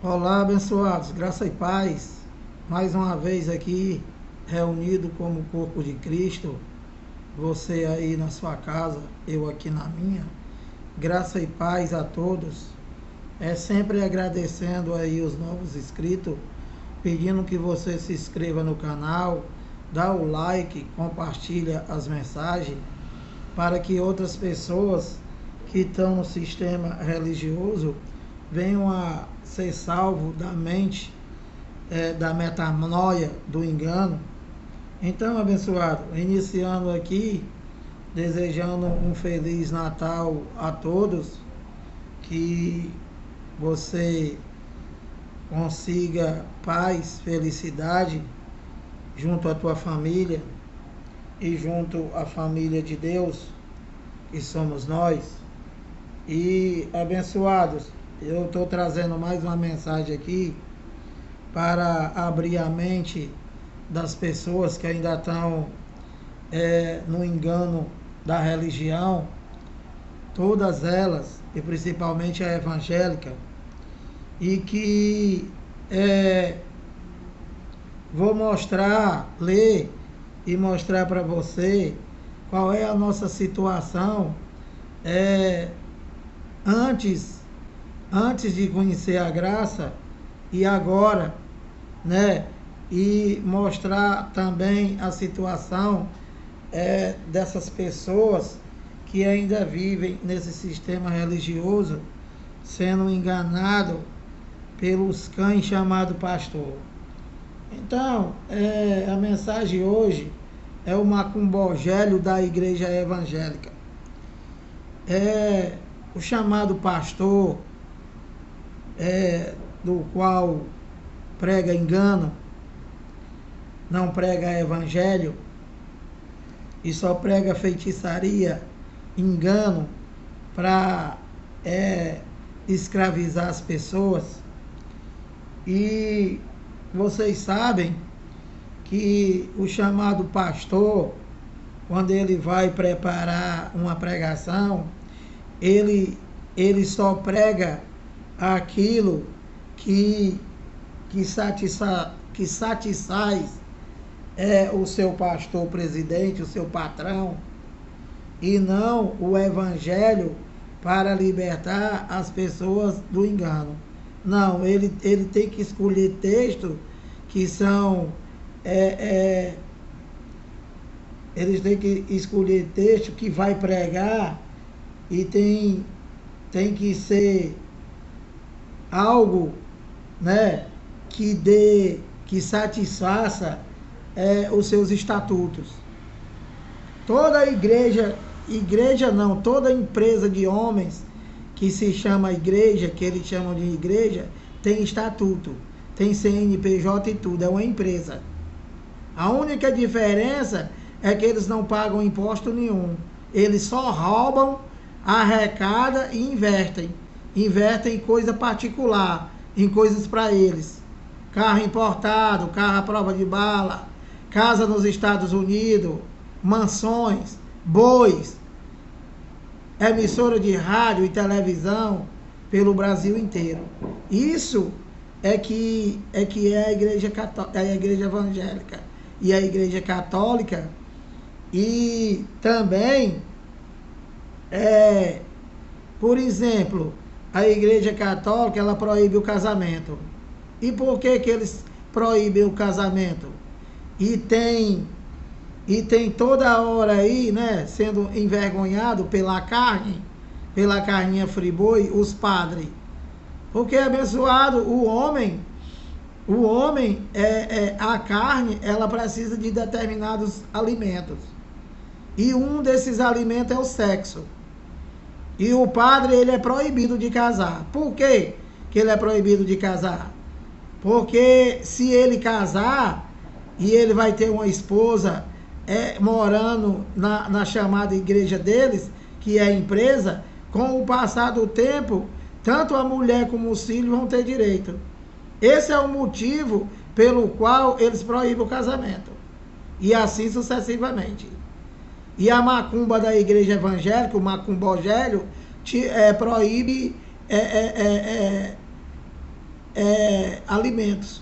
Olá, abençoados, graça e paz. Mais uma vez aqui, reunido como corpo de Cristo, você aí na sua casa, eu aqui na minha. Graça e paz a todos. É sempre agradecendo aí os novos inscritos, pedindo que você se inscreva no canal, dá o like, compartilha as mensagens, para que outras pessoas que estão no sistema religioso venham a ser salvos da mente, da metanoia, do engano. Então, abençoado, iniciando aqui, desejando um feliz Natal a todos, que você consiga paz, felicidade junto à tua família e junto à família de Deus, que somos nós. E abençoados, eu estou trazendo mais uma mensagem aqui para abrir a mente das pessoas que ainda estão no engano da religião, todas elas, e principalmente a evangélica, e que vou mostrar, ler e mostrar para você qual é a nossa situação antes, antes de conhecer a graça e agora, né? E mostrar também a situação dessas pessoas que ainda vivem nesse sistema religioso, sendo enganado pelos cães chamados pastor. Então, a mensagem hoje é o macumbogélio da igreja evangélica. O chamado pastor, do qual prega engano, não prega evangelho, e só prega feitiçaria, engano, para escravizar as pessoas. E vocês sabem que o chamado pastor, quando ele vai preparar uma pregação, ele só prega aquilo que satisfaz o seu pastor presidente, o seu patrão, e não o evangelho para libertar as pessoas do engano. Não, ele tem que escolher textos que são... eles têm que escolher texto que vai pregar e tem que ser algo, né, que satisfaça os seus estatutos. Toda igreja não, toda empresa de homens que se chama igreja, que eles chamam de igreja, tem estatuto, tem CNPJ e tudo, é uma empresa. A única diferença é que eles não pagam imposto nenhum. Eles só roubam, arrecadam e investem. Investem em coisa particular, em coisas para eles. Carro importado, carro à prova de bala, casa nos Estados Unidos, mansões, bois, emissora de rádio e televisão pelo Brasil inteiro. Isso é a igreja católica, a igreja evangélica e a igreja católica. E também por exemplo, a igreja católica, ela proíbe o casamento. E por que eles proíbem o casamento? E tem toda hora aí, né, sendo envergonhado pela carninha friboi, os padres. Porque, abençoado, o homem, a carne, ela precisa de determinados alimentos. E um desses alimentos é o sexo. E o padre, ele é proibido de casar. Por quê que ele é proibido de casar? Porque se ele casar e ele vai ter uma esposa morando na chamada igreja deles, que é a empresa, com o passar do tempo, tanto a mulher como os filhos vão ter direito. Esse é o motivo pelo qual eles proíbem o casamento. E assim sucessivamente. E a macumba da igreja evangélica, o macumbogélio, proíbe alimentos.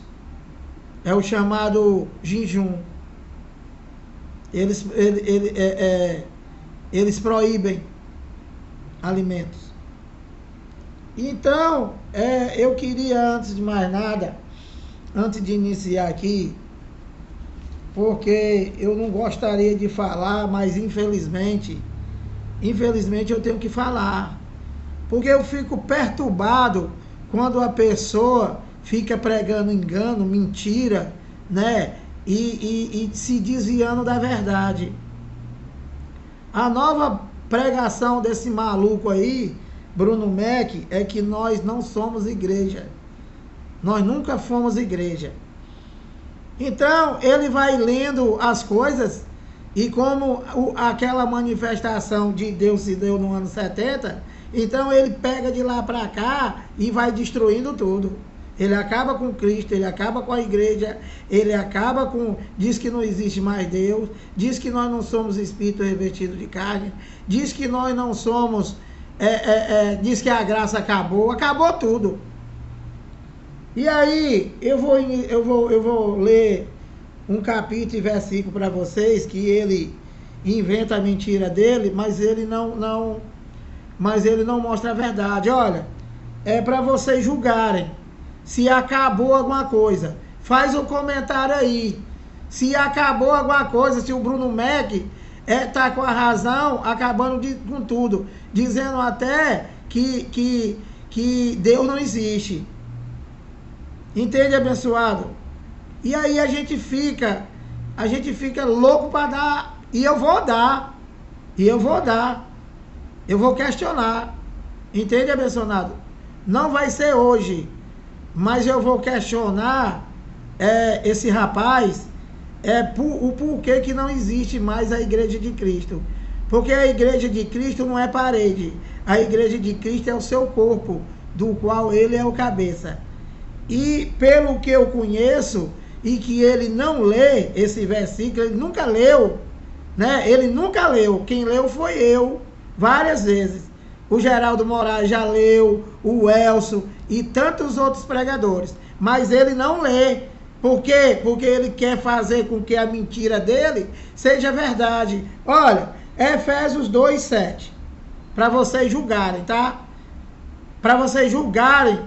É o chamado jejum. Eles proíbem alimentos. Então, eu queria, antes de mais nada, antes de iniciar aqui, porque eu não gostaria de falar, mas infelizmente eu tenho que falar. Porque eu fico perturbado quando a pessoa fica pregando engano, mentira, né? E se desviando da verdade. A nova pregação desse maluco aí, Bruno Mack, é que nós não somos igreja. Nós nunca fomos igreja. Então, ele vai lendo as coisas, e como aquela manifestação de Deus se deu no ano 70, então ele pega de lá para cá e vai destruindo tudo. Ele acaba com Cristo, ele acaba com a igreja, ele acaba com... Diz que não existe mais Deus, diz que nós não somos espírito revestido de carne, diz que nós não somos... diz que a graça acabou tudo. E aí, eu vou ler um capítulo e versículo para vocês, que ele inventa a mentira dele, mas ele não mostra a verdade. Olha, é para vocês julgarem se acabou alguma coisa. Faz um comentário aí. Se acabou alguma coisa, se o Bruno Mack tá com a razão, acabando com tudo. Dizendo até que Deus não existe. Entende, abençoado? E aí a gente fica louco para dar. E eu vou dar. Eu vou questionar. Entende, abençoado? Não vai ser hoje. Mas eu vou questionar esse rapaz, o porquê que não existe mais a igreja de Cristo. Porque a igreja de Cristo não é parede. A igreja de Cristo é o seu corpo, do qual ele é o cabeça. E pelo que eu conheço, e que ele não lê esse versículo, ele nunca leu, né? Ele nunca leu. Quem leu foi eu, várias vezes. O Geraldo Moraes já leu, o Elcio e tantos outros pregadores. Mas ele não lê. Por quê? Porque ele quer fazer com que a mentira dele seja verdade. Olha, Efésios 2:7. Para vocês julgarem, tá? Para vocês julgarem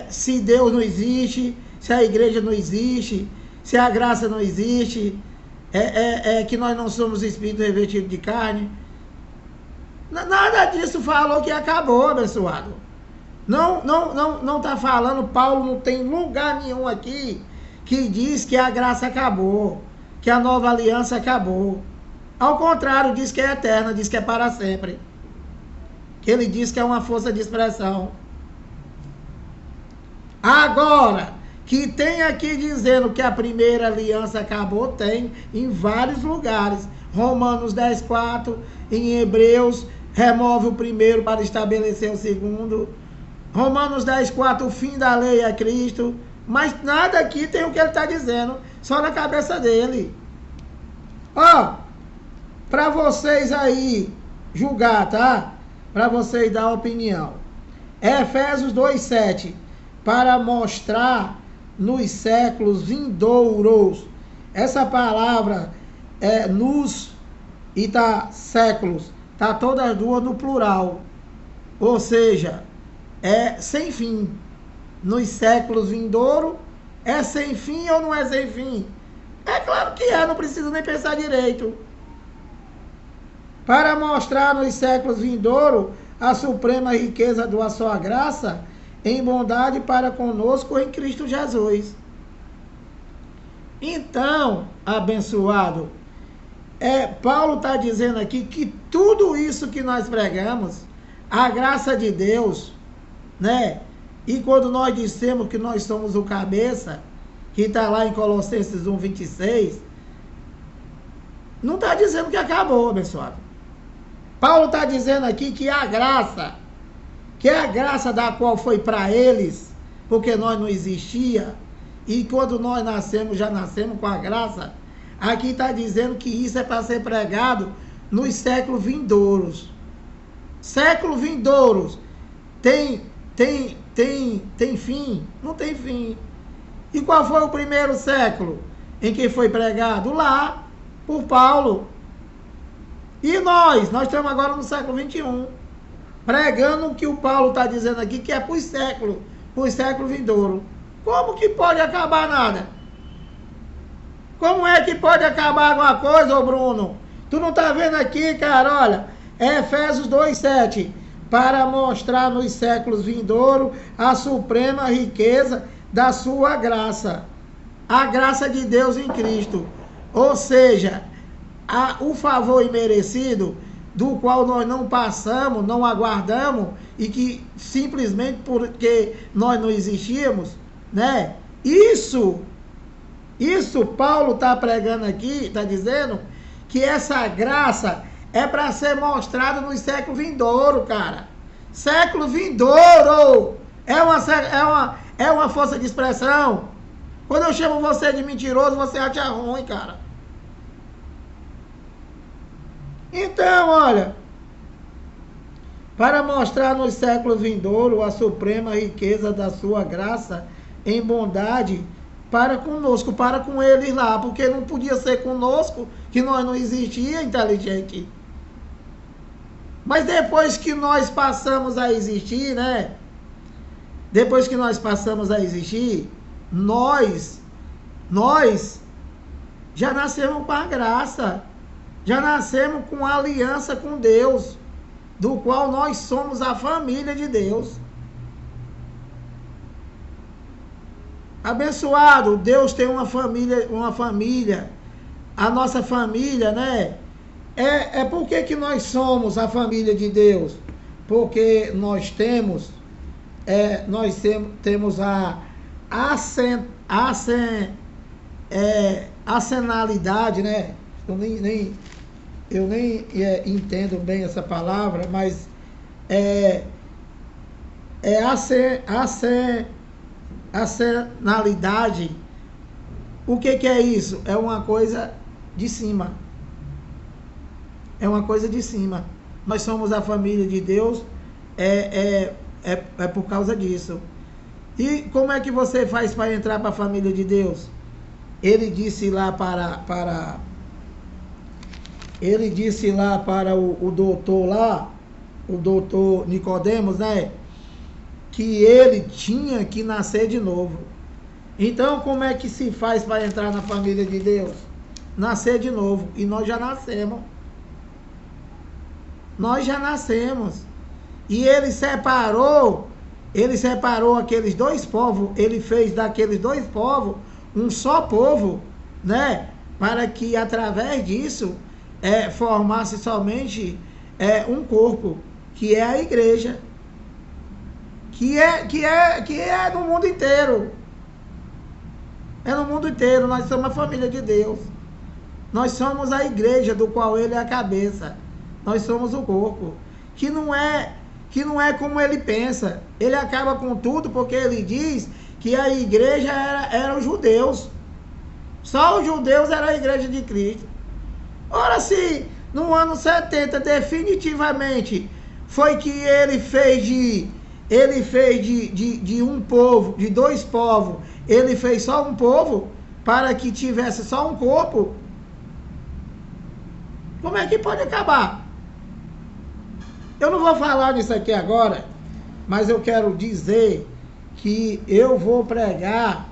se Deus não existe, se a igreja não existe, se a graça não existe, que nós não somos espírito revestido de carne. Nada disso falou que acabou, abençoado. Não está falando, Paulo não tem lugar nenhum aqui que diz que a graça acabou, que a nova aliança acabou. Ao contrário, diz que é eterna, diz que é para sempre. Que ele diz que é uma força de expressão. Agora, que tem aqui dizendo que a primeira aliança acabou, tem em vários lugares. Romanos 10:4, em Hebreus, remove o primeiro para estabelecer o segundo. Romanos 10:4, o fim da lei é Cristo. Mas nada aqui tem o que ele está dizendo, só na cabeça dele. Ó, para vocês aí julgar, tá? Para vocês dar opinião. Efésios 2:7, para mostrar nos séculos vindouros. Essa palavra nos e tá séculos, tá todas as duas no plural. Ou seja, sem fim. Nos séculos vindouros, é sem fim ou não é sem fim? É claro que não precisa nem pensar direito. Para mostrar nos séculos vindouros a suprema riqueza da sua graça em bondade para conosco em Cristo Jesus. Então, abençoado, Paulo está dizendo aqui que tudo isso que nós pregamos, a graça de Deus, né? E quando nós dissemos que nós somos o cabeça, que está lá em Colossenses 1:26, não está dizendo que acabou, abençoado. Paulo está dizendo aqui que a graça da qual foi para eles, porque nós não existia, e quando nós nascemos, já nascemos com a graça. Aqui está dizendo que isso é para ser pregado nos séculos vindouros. Séculos vindouros tem tem fim? Não tem fim. E qual foi o primeiro século em que foi pregado? Lá, por Paulo. E nós estamos agora no século XXI, pregando o que o Paulo está dizendo aqui, que é por século vindouro. Como que pode acabar nada? Como é que pode acabar alguma coisa, ô Bruno? Tu não está vendo aqui, cara, olha, é Efésios 2,7, para mostrar nos séculos vindouros a suprema riqueza da sua graça, a graça de Deus em Cristo, ou seja, o favor imerecido, do qual nós não passamos, não aguardamos, e que simplesmente porque nós não existíamos, né? Isso Paulo está pregando aqui, está dizendo que essa graça é para ser mostrada nos séculos vindouros, cara. Século vindouro é uma força de expressão. Quando eu chamo você de mentiroso, você acha ruim, cara. Então, olha, para mostrar nos séculos vindouros a suprema riqueza da sua graça em bondade para conosco, para com eles lá, porque não podia ser conosco, que nós não existia inteligente. Mas depois que nós passamos a existir, né? Depois que nós passamos a existir, nós já nascemos com a graça, já nascemos com a aliança com Deus, do qual nós somos a família de Deus. Abençoado, Deus tem uma família, a nossa família, né? Por que nós somos a família de Deus? Porque nós temos a acenalidade, né? Eu nem entendo bem essa palavra, mas acenalidade. O que é isso? É uma coisa de cima. É uma coisa de cima. Nós somos a família de Deus, é por causa disso. E como é que você faz para entrar para a família de Deus? Ele disse lá para o doutor Nicodemos, né? Que ele tinha que nascer de novo. Então, como é que se faz para entrar na família de Deus? Nascer de novo. E nós já nascemos. E ele separou aqueles dois povos, ele fez daqueles dois povos um só povo, né? Para que através disso formasse somente um corpo, que é a igreja, que é no mundo inteiro. É no mundo inteiro, nós somos a família de Deus. Nós somos a igreja do qual ele é a cabeça. Nós somos o corpo, que não é como ele pensa. Ele acaba com tudo porque ele diz que a igreja era os judeus. Só os judeus era a igreja de Cristo. Ora, se no ano 70 definitivamente foi que ele fez de um povo, de dois povos, ele fez só um povo para que tivesse só um corpo, como é que pode acabar? Eu não vou falar nisso aqui agora, mas eu quero dizer que eu vou pregar,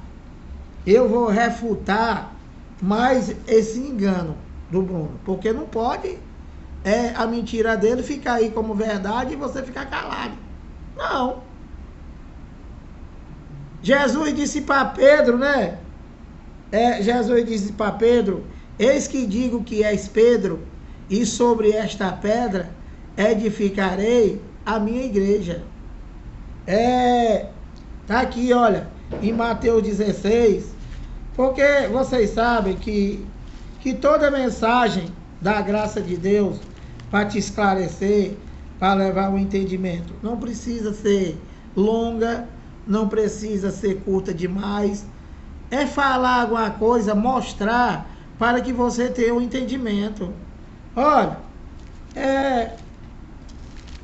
eu vou refutar mais esse engano do Bruno, porque não pode a mentira dele ficar aí como verdade e você ficar calado. Não. Jesus disse para Pedro, né? Jesus disse para Pedro: eis que digo que és Pedro, e sobre esta pedra edificarei a minha igreja. Tá aqui, olha, em Mateus 16, porque vocês sabem que toda mensagem da graça de Deus para te esclarecer, para levar o entendimento, não precisa ser longa, não precisa ser curta demais, é falar alguma coisa, mostrar para que você tenha um entendimento. Olha,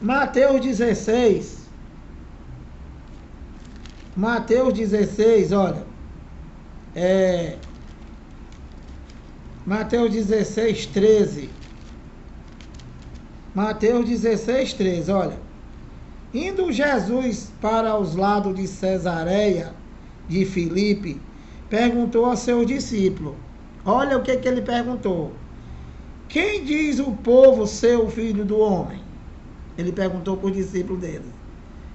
Mateus 16, Mateus 16, olha. Mateus 16, 13. Mateus 16, 13, olha. Indo Jesus para os lados de Cesareia de Filipe, perguntou a seus discípulos. Olha o que ele perguntou. Quem diz o povo ser o filho do homem? Ele perguntou para os discípulos dele.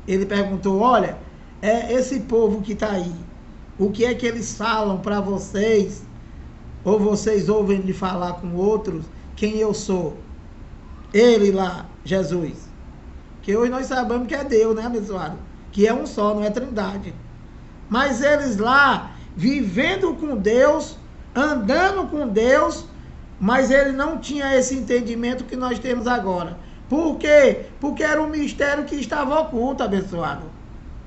Ele perguntou, olha, esse povo que está aí, o que é que eles falam para vocês? Ou vocês ouvem de falar com outros quem eu sou? Ele lá, Jesus. Que hoje nós sabemos que é Deus, né, abençoado? Que é um só, não é trindade. Mas eles lá, vivendo com Deus, andando com Deus, mas ele não tinha esse entendimento que nós temos agora. Por quê? Porque era um mistério que estava oculto, abençoado.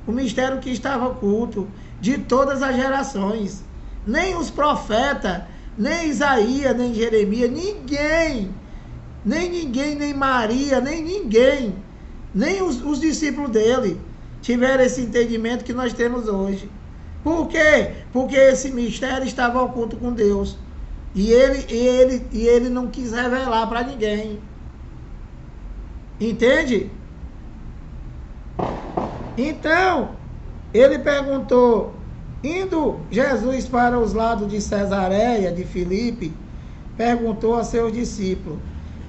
O mistério que estava oculto de todas as gerações. Nem os profetas, nem Isaías, nem Jeremias, ninguém, nem Maria, nem ninguém, nem os discípulos dele tiveram esse entendimento que nós temos hoje. Por quê? Porque esse mistério estava oculto com Deus. E ele não quis revelar para ninguém. Entende? Então, ele perguntou, indo Jesus para os lados de Cesareia, de Filipe, perguntou a seus discípulos,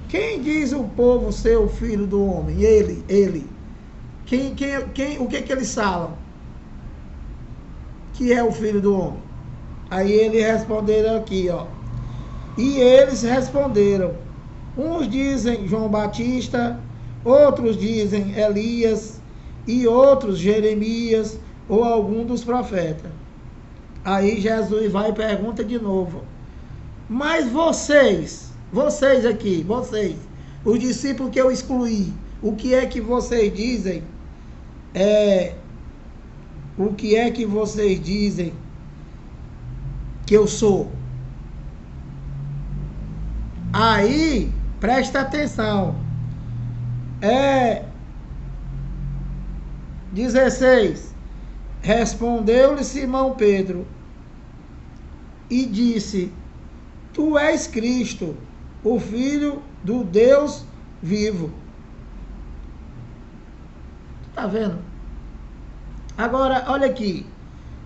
quem diz o povo ser o filho do homem? Ele. O que eles falam? Que é o filho do homem? Aí eles responderam aqui, ó. E eles responderam, uns dizem João Batista, outros dizem Elias, e outros Jeremias, ou algum dos profetas. Aí Jesus vai e pergunta de novo, mas vocês aqui, os discípulos que eu excluí, o que é que vocês dizem? O que é que vocês dizem que eu sou? Aí, presta atenção. 16. Respondeu-lhe Simão Pedro e disse, tu és Cristo, o Filho do Deus vivo. Tá vendo? Agora, olha aqui.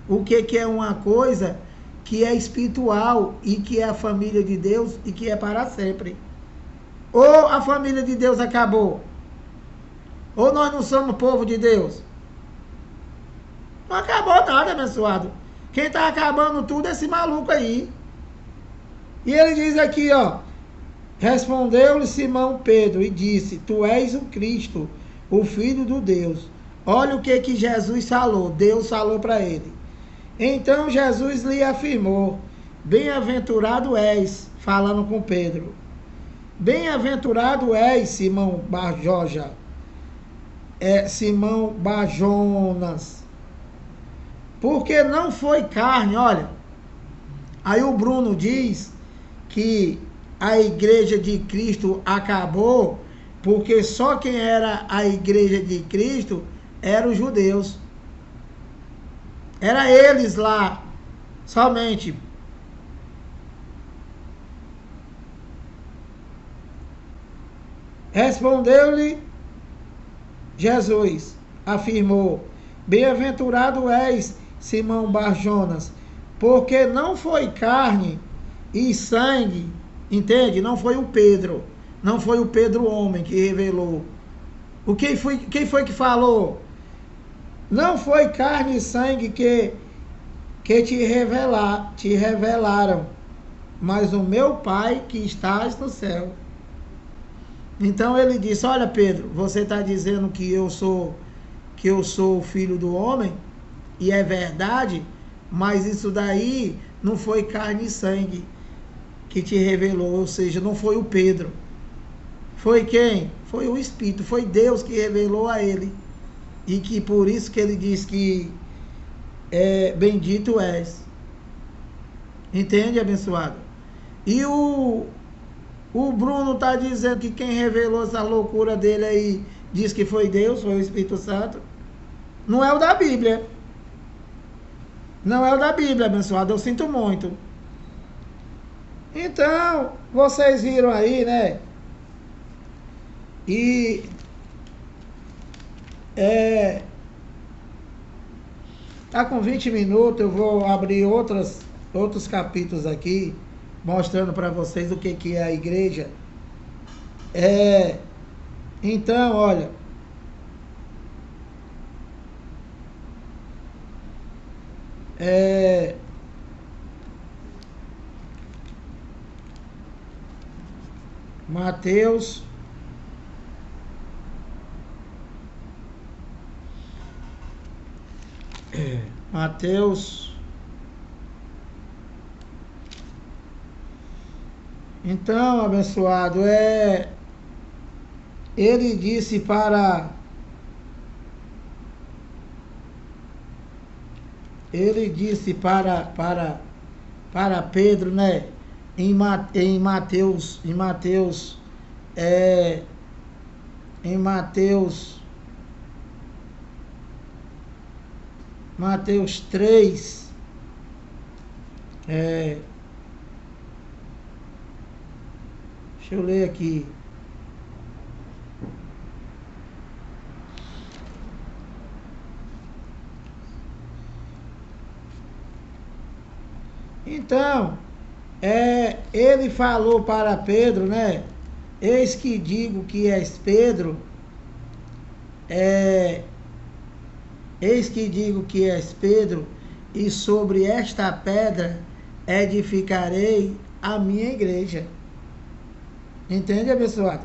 O que é uma coisa que é espiritual e que é a família de Deus e que é para sempre. Ou a família de Deus acabou? Ou nós não somos povo de Deus? Não acabou nada, abençoado. Quem está acabando tudo é esse maluco aí. E ele diz aqui, ó. Respondeu-lhe Simão Pedro e disse, tu és o Cristo, o Filho do Deus. Olha o que Jesus falou. Deus falou para ele. Então Jesus lhe afirmou, bem-aventurado és, falando com Pedro. Bem-aventurado és, Simão Barjoja. Simão Barjonas. Porque não foi carne, olha. Aí o Bruno diz que a igreja de Cristo acabou, porque só quem era a igreja de Cristo eram os judeus. Era eles lá, somente. Respondeu-lhe Jesus, afirmou, bem-aventurado és, Simão Barjonas, porque não foi carne e sangue, entende? Não foi o Pedro, não foi o Pedro homem que revelou. Quem foi que falou? Não foi carne e sangue que te revelaram, mas o meu Pai que estás no céu. Então ele disse, olha Pedro, você está dizendo que eu sou o filho do homem, e é verdade, mas isso daí não foi carne e sangue que te revelou, ou seja, não foi o Pedro. Foi quem? Foi o Espírito, foi Deus que revelou a ele. E que por isso que ele diz que bendito és. Entende, abençoado? E o Bruno está dizendo que quem revelou essa loucura dele aí, diz que foi Deus, foi o Espírito Santo. Não é o da Bíblia. Não é o da Bíblia, abençoado, eu sinto muito. Então, vocês viram aí, né? E tá com 20 minutos, eu vou abrir outros capítulos aqui, mostrando para vocês o que é a igreja. Então, olha, Mateus, Mateus, então, abençoado, ele disse para Pedro, né? Em Mateus, Mateus 3, deixa eu ler aqui. Então, ele falou para Pedro, né? Eis que digo que és Pedro, eis que digo que és Pedro, e sobre esta pedra edificarei a minha igreja. Entende, abençoado?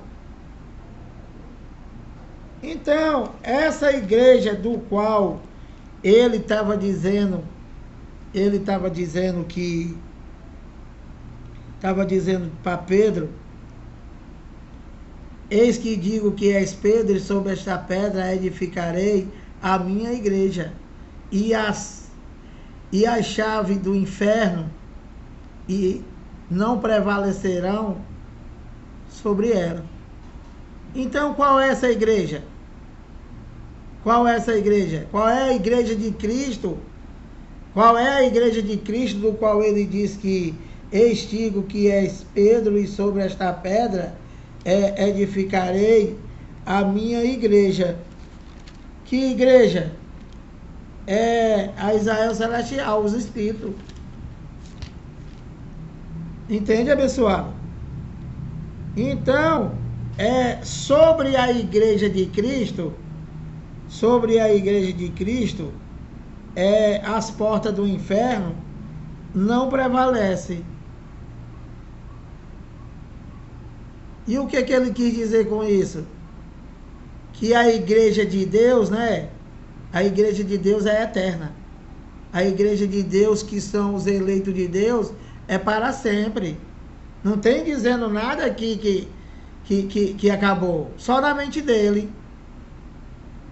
Então, essa igreja do qual ele estava dizendo para Pedro, eis que digo que és Pedro, e sobre esta pedra edificarei a minha igreja, e as chaves do inferno e não prevalecerão sobre ela. Então, qual é essa igreja? Qual é essa igreja? Qual é a igreja de Cristo? Qual é a igreja de Cristo, do qual ele diz que eis digo que és Pedro, e sobre esta pedra edificarei a minha igreja. Que igreja? É a Israel Celestial, os Espíritos. Entende, abençoado? Então, sobre a igreja de Cristo, as portas do inferno não prevalecem. E o que ele quis dizer com isso? Que a igreja de Deus, né? A igreja de Deus é eterna. A igreja de Deus, que são os eleitos de Deus, é para sempre. Não tem dizendo nada aqui que acabou. Só na mente dele.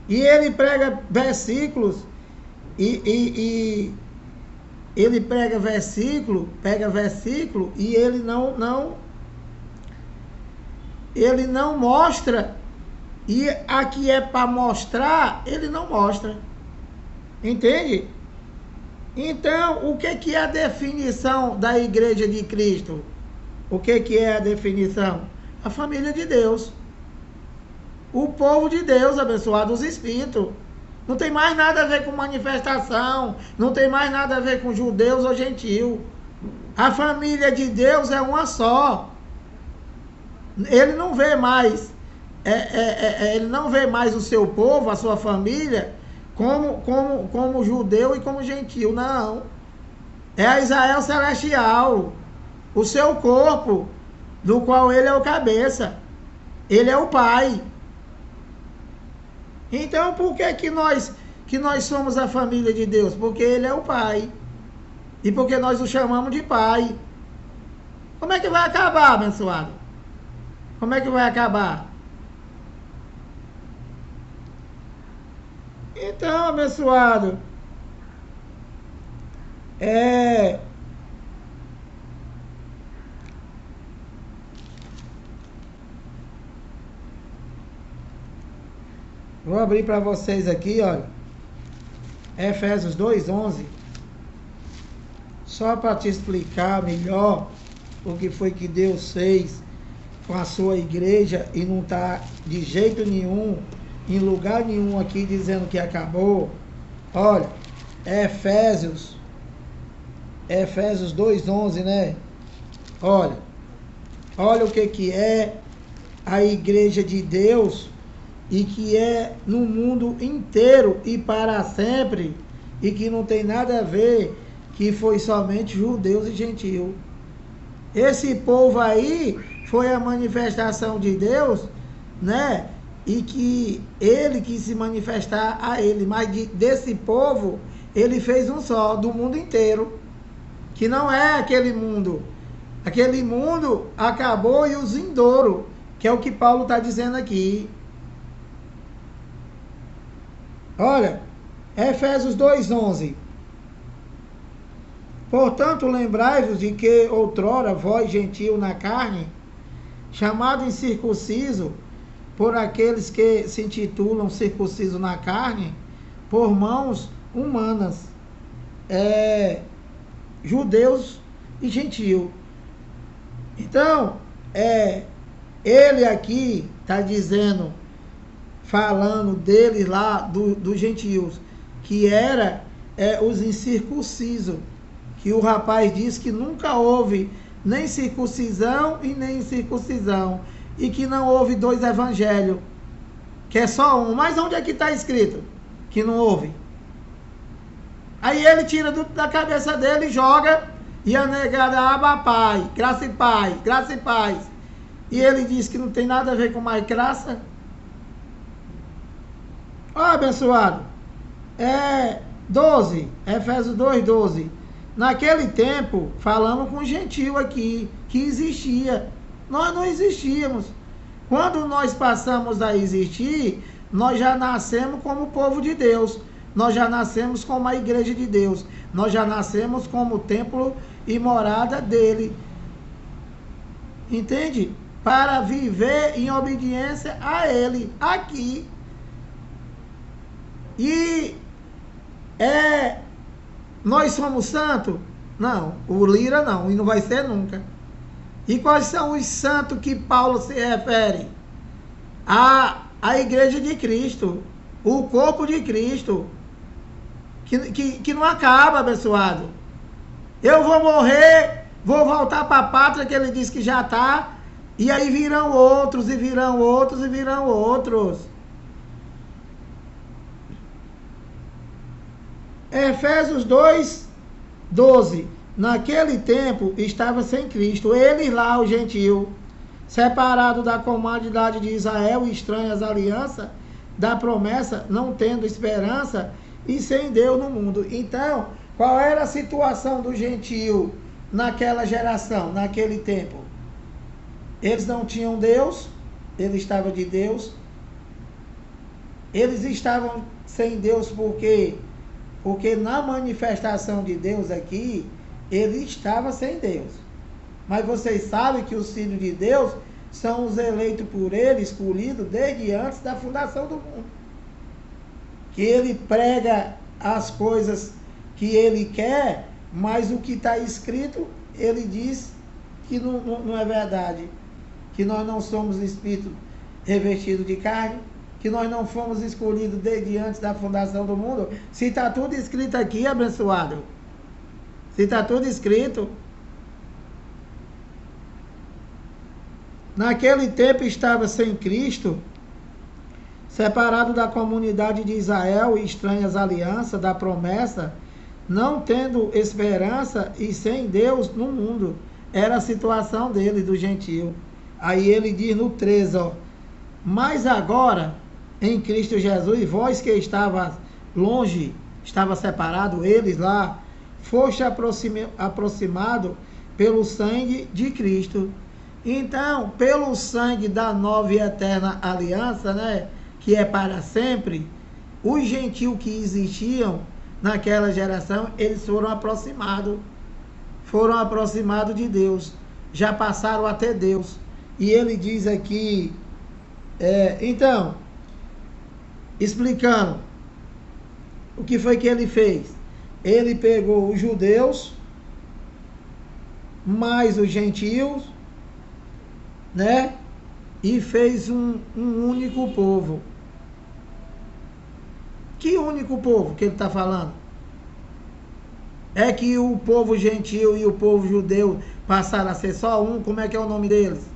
E ele prega versículos e ele pega versículo e ele não mostra, e aqui é para mostrar, ele não mostra. Entende? Então, o que é a definição da igreja de Cristo? O que é a definição? A família de Deus. O povo de Deus, abençoado, os Espíritos. Não tem mais nada a ver com manifestação, não tem mais nada a ver com judeus ou gentil. A família de Deus é uma só. Ele não vê mais, ele não vê mais o seu povo, a sua família, como judeu e como gentil, não. É a Israel Celestial, o seu corpo, do qual ele é o cabeça. Ele é o Pai. Então, por que nós somos a família de Deus? Porque ele é o Pai. E porque nós o chamamos de Pai. Como é que vai acabar, abençoado? Como é que vai acabar? Então, abençoado, vou abrir para vocês aqui, olha. Efésios 2:11. só para te explicar melhor o que foi que Deus fez com a sua igreja, e não está de jeito nenhum, em lugar nenhum aqui dizendo que acabou. Olha, Efésios 2:11, né? Olha o que é a igreja de Deus, e que é no mundo inteiro e para sempre, e que não tem nada a ver que foi somente judeus e gentios. Esse povo aí foi a manifestação de Deus, né? E que ele quis se manifestar a ele, mas desse povo ele fez um só, do mundo inteiro, que não é aquele mundo. Aquele mundo acabou e os vindouros, que é o que Paulo está dizendo aqui. Olha, Efésios 2:11. Portanto, lembrai-vos de que outrora vós, gentio na carne, chamado incircunciso por aqueles que se intitulam circunciso na carne, por mãos humanas, judeus e gentio. Então, ele aqui está dizendo, falando deles lá, dos gentios, que era os incircuncisos, que o rapaz diz que nunca houve nem circuncisão e nem incircuncisão, e que não houve dois evangelhos, que é só um. Mas onde é que está escrito que não houve? Aí ele tira da cabeça dele e joga, e a negada aba pai, graça e paz, graça e paz. E ele diz que não tem nada a ver com mais graça. Ó, abençoado, 12, Efésios 2:12. Naquele tempo, falamos com gentil aqui, que existia. Nós não existíamos. Quando nós passamos a existir, nós já nascemos como povo de Deus. Nós já nascemos como a igreja de Deus. Nós já nascemos como templo e morada dele. Entende? Para viver em obediência a ele, aqui. E nós somos santos? Não, o Lira não, e não vai ser nunca. E quais são os santos que Paulo se refere? A igreja de Cristo, o corpo de Cristo, que não acaba, abençoado. Eu vou morrer, vou voltar para a pátria que ele disse que já está, e aí virão outros, e virão outros, e virão outros. Efésios 2:12. Naquele tempo estava sem Cristo, eles lá, o gentio, separado da comunidade de Israel, estranhas alianças da promessa, não tendo esperança e sem Deus no mundo. Então, qual era a situação do gentio naquela geração, naquele tempo? Eles não tinham Deus, eles estavam de Deus, eles estavam sem Deus porque na manifestação de Deus aqui, ele estava sem Deus. Mas vocês sabem que os filhos de Deus são os eleitos por ele, escolhidos desde antes da fundação do mundo. Que ele prega as coisas que ele quer, mas o que está escrito, ele diz que não é verdade. Que nós não somos espírito revestido de carne, que nós não fomos escolhidos desde antes da fundação do mundo. Se está tudo escrito aqui, abençoado, se está tudo escrito. Naquele tempo estava sem Cristo, separado da comunidade de Israel e estranhas alianças da promessa, não tendo esperança e sem Deus no mundo. Era a situação dele, do gentio. Aí ele diz no 13, ó, mas agora, em Cristo Jesus, vós que estava longe, estava separado, eles lá, foste aproximado pelo sangue de Cristo. Então, pelo sangue da nova e eterna aliança, né, que é para sempre, os gentios que existiam naquela geração, eles foram aproximados de Deus, já passaram a ter Deus. E ele diz aqui, então, explicando o que foi que ele fez. Ele pegou os judeus, mais os gentios, né? E fez um único povo. Que único povo que ele está falando? É que o povo gentil e o povo judeu passaram a ser só um? Como é que é o nome deles?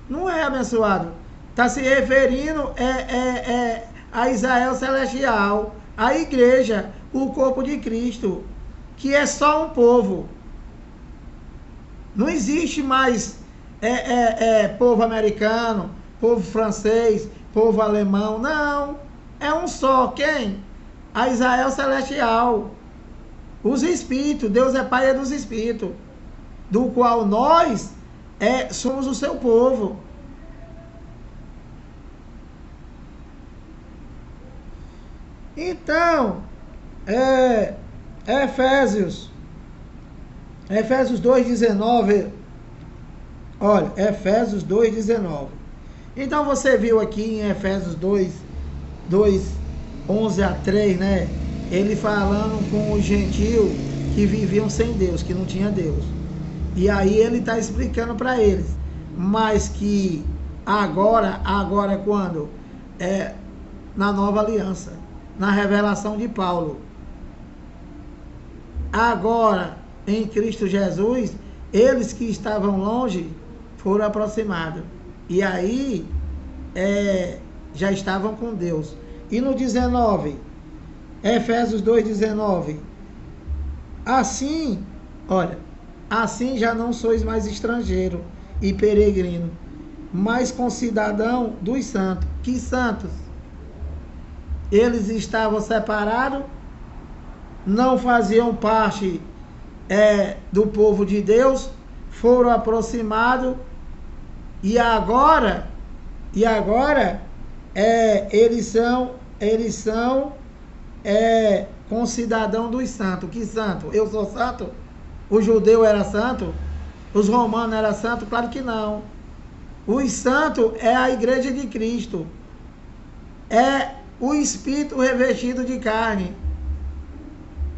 Não é, abençoado. Está se referindo a Israel celestial, a igreja, o corpo de Cristo, que é só um povo. Não existe mais povo americano, povo francês, povo alemão. Não. É um só. Quem? A Israel celestial. Os espíritos. Deus é Pai dos espíritos. Do qual nós somos o seu povo. Então, Efésios 2,19. Olha, Efésios 2,19. Então você viu aqui em Efésios 2:11 a 3, né? Ele falando com os gentios que viviam sem Deus, que não tinha Deus. E aí ele está explicando para eles. Mas que agora quando? Na nova aliança, na revelação de Paulo. Agora, em Cristo Jesus, eles que estavam longe foram aproximados. E aí, já estavam com Deus. E no 19, Efésios 2,19. Assim, olha, assim já não sois mais estrangeiro e peregrino, mas concidadão dos santos. Que santos? Eles estavam separados, não faziam parte do povo de Deus, foram aproximados e agora eles são concidadão dos santos. Que santo? Eu sou santo? O judeu era santo? Os romanos eram santos? Claro que não. Os santos é a igreja de Cristo. É o Espírito revestido de carne.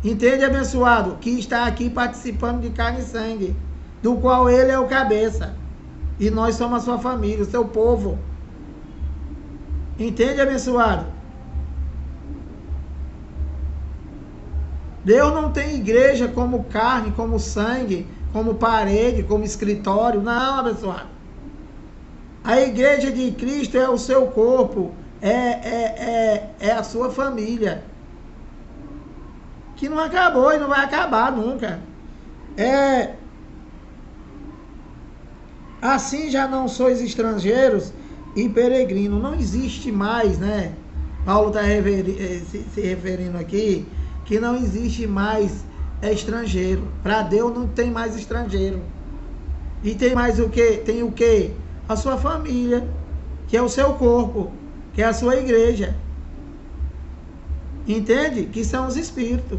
Entende, abençoado? Que está aqui participando de carne e sangue, do qual ele é o cabeça. E nós somos a sua família, o seu povo. Entende, abençoado? Deus não tem igreja como carne, como sangue, como parede, como escritório. Não, abençoado. A igreja de Cristo é o seu corpo, é a sua família. Que não acabou e não vai acabar nunca. Assim já não sois estrangeiros e peregrinos. Não existe mais, né? Paulo está se referindo aqui que não existe mais estrangeiro. Para Deus não tem mais estrangeiro. E tem mais o quê? Tem o quê? A sua família, que é o seu corpo, que é a sua igreja. Entende? Que são os espíritos.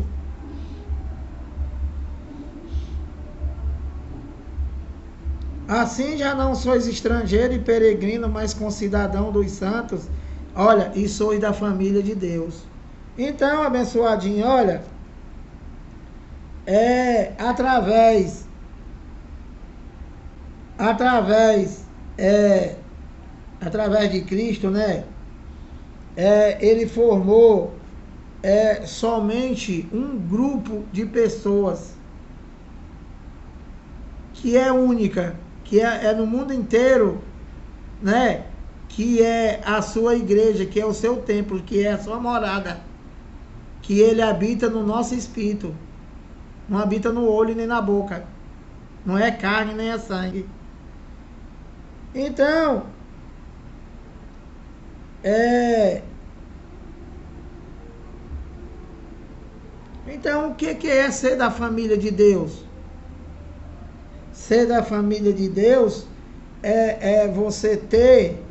Assim já não sois estrangeiro e peregrino, mas concidadão dos santos. Olha, e sois da família de Deus. Então, abençoadinho, olha, através de Cristo, né? Ele formou somente um grupo de pessoas que é única, que é no mundo inteiro, né? Que é a sua igreja, que é o seu templo, que é a sua morada, que ele habita no nosso espírito, não habita no olho nem na boca, não é carne nem é sangue. Então, o que é ser da família de Deus? Ser da família de Deus é você ter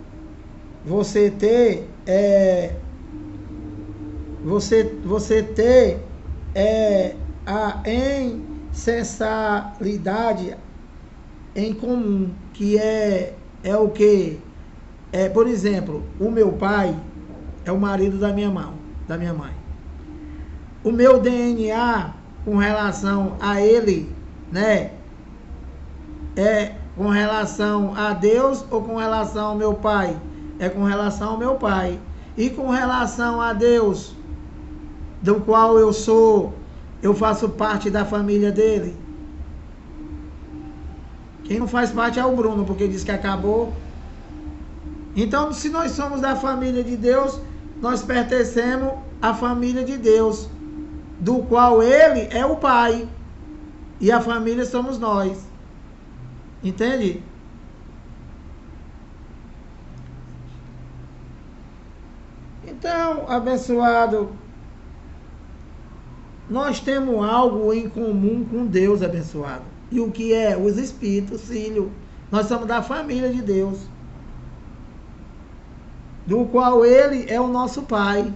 a insensalidade em comum, que é o que? Por exemplo, o meu pai é o marido da minha mãe. O meu DNA com relação a ele, né? É com relação a Deus ou com relação ao meu pai? É com relação ao meu pai. E com relação a Deus, do qual eu faço parte da família dele. Quem não faz parte é o Bruno, porque diz que acabou. Então, se nós somos da família de Deus, nós pertencemos à família de Deus, do qual ele é o pai. E a família somos nós. Entende? Então, abençoado, nós temos algo em comum com Deus, abençoado. E o que é? Os Espíritos, Filho. Nós somos da família de Deus, do qual ele é o nosso pai.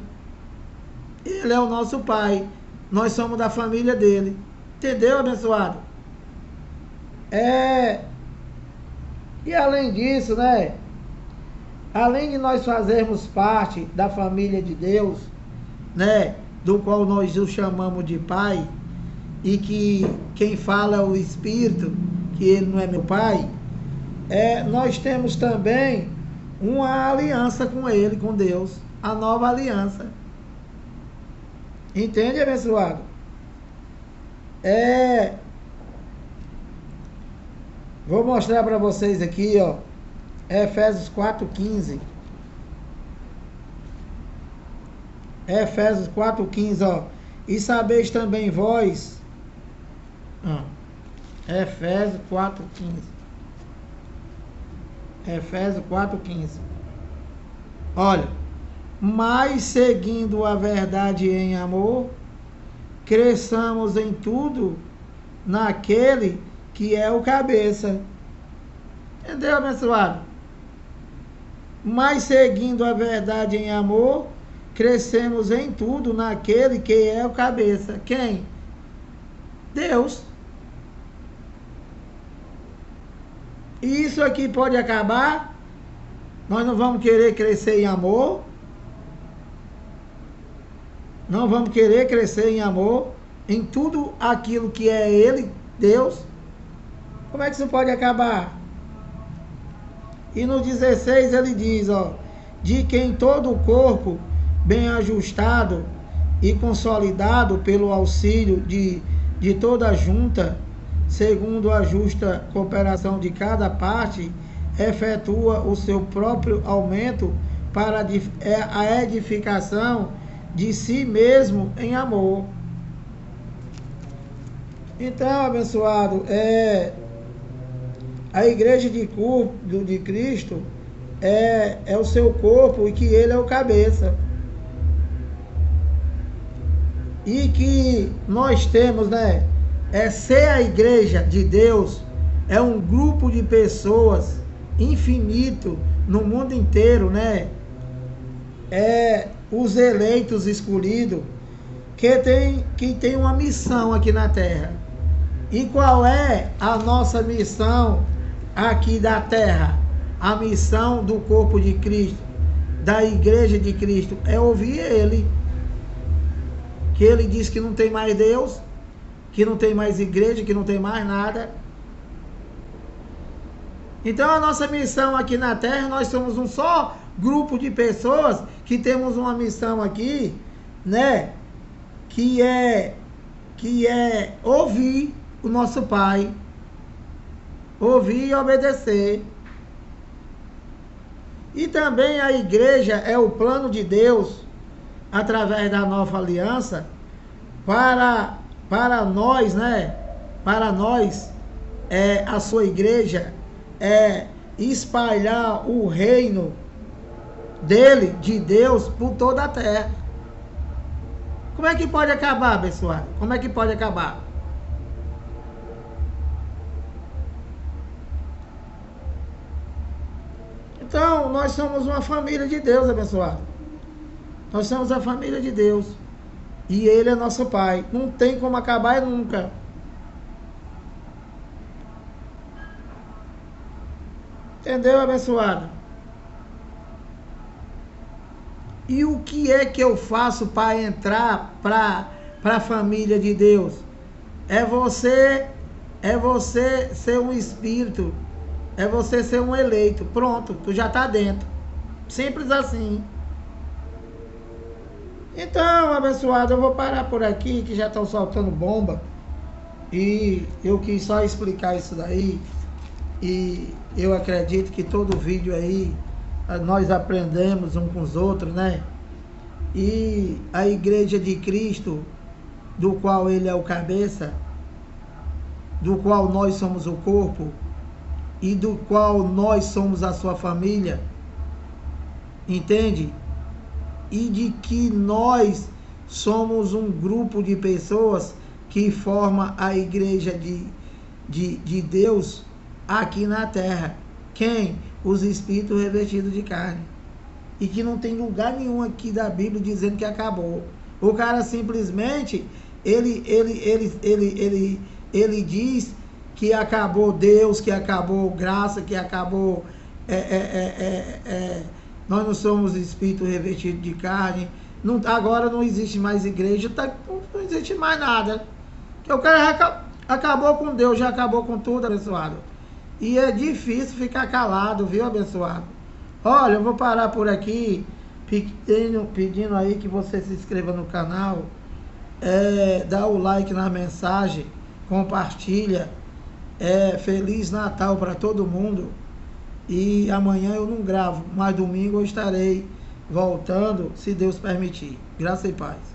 Ele é o nosso pai. Nós somos da família dele. Entendeu, abençoado? E além disso, né? Além de nós fazermos parte da família de Deus, né? Do qual nós o chamamos de pai, e que quem fala é o Espírito, que ele não é meu pai, nós temos também uma aliança com ele, com Deus, a nova aliança. Entende, abençoado? Vou mostrar para vocês aqui, ó, Efésios 4:15. Efésios 4:15, ó. E sabeis também vós, Efésios 4:15. Efésios 4:15. Olha, mas seguindo a verdade em amor, cresçamos em tudo naquele que é o cabeça. Entendeu, abençoado? Mas seguindo a verdade em amor, crescemos em tudo naquele que é o cabeça. Quem? Deus. E isso aqui pode acabar? Nós não vamos querer crescer em amor? Não vamos querer crescer em amor, em tudo aquilo que é Ele, Deus? Como é que isso pode acabar? E no 16 ele diz, ó, de quem todo o corpo, bem ajustado e consolidado pelo auxílio de toda a junta, segundo a justa cooperação de cada parte, efetua o seu próprio aumento para a edificação de si mesmo em amor. Então, abençoado, a igreja de Cristo é o seu corpo e que ele é o cabeça. E que nós temos, né? Ser a igreja de Deus é um grupo de pessoas infinito no mundo inteiro, né? Os eleitos escolhidos que tem uma missão aqui na terra. E qual é a nossa missão aqui da terra? A missão do corpo de Cristo, da igreja de Cristo, é ouvir ele. Que ele diz que não tem mais Deus, que não tem mais igreja, que não tem mais nada. Então a nossa missão aqui na terra, nós somos um só grupo de pessoas que temos uma missão aqui, né? Que é ouvir o nosso Pai, ouvir e obedecer. E também a igreja é o plano de Deus, através da nova aliança, para nós, né? Para nós, a sua igreja, espalhar o reino dele, de Deus, por toda a terra. Como é que pode acabar, pessoal? Como é que pode acabar? Então, nós somos uma família de Deus, abençoado. Nós somos a família de Deus. E ele é nosso Pai. Não tem como acabar nunca. Entendeu, abençoado? E o que é que eu faço para entrar para a família de Deus? É você é você ser um espírito, é você ser um eleito. Pronto, tu já está dentro. Simples assim. Então, abençoado, eu vou parar por aqui, que já estão soltando bomba. E eu quis só explicar isso daí. E eu acredito que todo vídeo aí, nós aprendemos um com os outros, né? E a Igreja de Cristo, do qual Ele é o cabeça, do qual nós somos o corpo, e do qual nós somos a sua família, entende? E de que nós somos um grupo de pessoas que forma a Igreja de Deus aqui na terra. Quem? Os espíritos revestidos de carne. E que não tem lugar nenhum aqui da Bíblia dizendo que acabou. O cara simplesmente, ele diz que acabou Deus, que acabou graça, que acabou... nós não somos espíritos revestidos de carne. Não, agora não existe mais igreja, não existe mais nada. Porque o cara já acabou com Deus, já acabou com tudo, abençoado. E é difícil ficar calado, viu, abençoado? Olha, eu vou parar por aqui, pedindo aí que você se inscreva no canal, dá o like na mensagem, compartilha. Feliz Natal para todo mundo. E amanhã eu não gravo, mas domingo eu estarei voltando, se Deus permitir. Graça e paz.